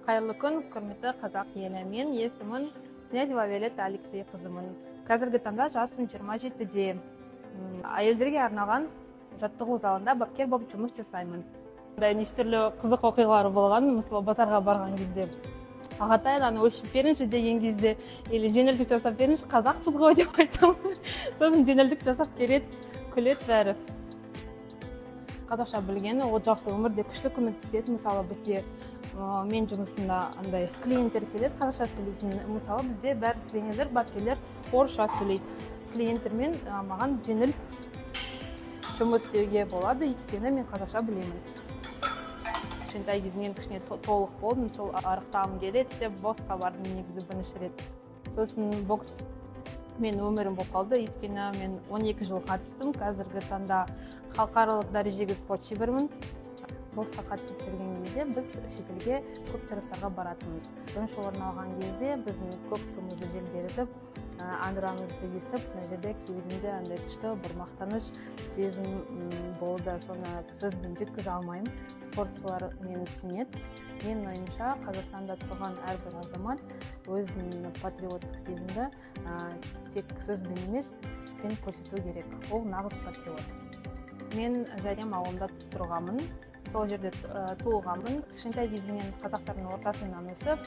Қайырлы күн, құрметті қазақ елі. Мен есімім Князева Виолетта Алексей қызымын. Қазіргі таңда жасым 27-де. Әйелдерге арналған жаттығу залында бапкер болып жұмыс жасаймын. Неше түрлі қызық оқиғалар болған, мысалы базарға барған кезде ағатай аны өлшеп беріңізші деген кезде, или жеңілдік жасап беріңізші, қазақпыз ғой деп айтамын. Сосын жеңілдік жасап береді, күледі бәрі. Қазақша білгені ол жақсы өмірде күшті көмектеседі. Мысалы бізге мен жұмысында андай клиенттер келеді, қазақша сөйлейтін. Мысалы бізде бәр тренерлер, бапкерлер орысша сөйлейді. Клиенттермен маған жеңіл жұмыс істеуге болады, өйткені мен қазақша білемін. Кішкентай кезінен кішкене толық болдым, сол арықтағым келеді деп боксқа бардым негізі бірінші рет. Сосын бокс мен өмірім болып қалды, өйткені мен 12 жыл қатыстым. Қазіргі таңда халықаралық дәрежеге спорт шебермін. Боксқа қатысып жүрген кезде біз шетелге көп жарыстарға баратынбыз. Бірінші орын алған кезде біздің көп туымызды желбіретіп, әнұранымызды естіп, мына жерде кеудемде андай күшті бір мақтаныш сезім болды. Соны сөзбен жеткізе алмаймын. Спортшылар мені түсінеді. Менің ойымша, Қазақстанда тұрған әрбір азамат өзінің патриоттық сезімді тек сөзбен емес, іспен көрсету керек. Ол нағыз патриот. Мен және ауылында тұрғанмын. Сол жерде туылғанмын. Кішкентай кезінен қазақтардың ортасынан өсіп,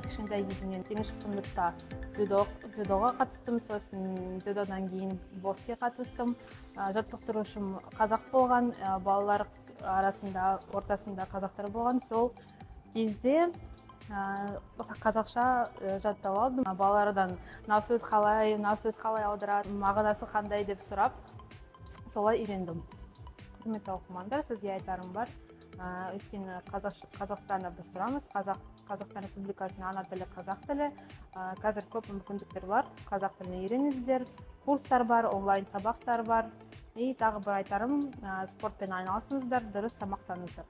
кішкентай кезінен 8 сыныпта дзюдоға қатыстым, сосын дзюдодан кейін бокске қатыстым. Жаттықтырушым қазақ болған, балалар арасында, ортасында қазақтар болған. Сол кезде қазақша жаттап алдым. Балалардан мынау сөз қалай аударады, мағынасы қандай деп сұрап, солай үйрендім. Құрметті оқырмандар, сізге айтарым бар. Өйткені Қазақстанда біз тұрамыз. Қазақстан Республикасының ана тілі қазақ тілі. Қазір көп мүмкіндіктер бар. Қазақ тілін үйреніңіздер. Курстар бар, онлайн сабақтар бар. И тағы бір айтарым, спортпен айналысыңыздар, дұрыс тамақтаныңыздар.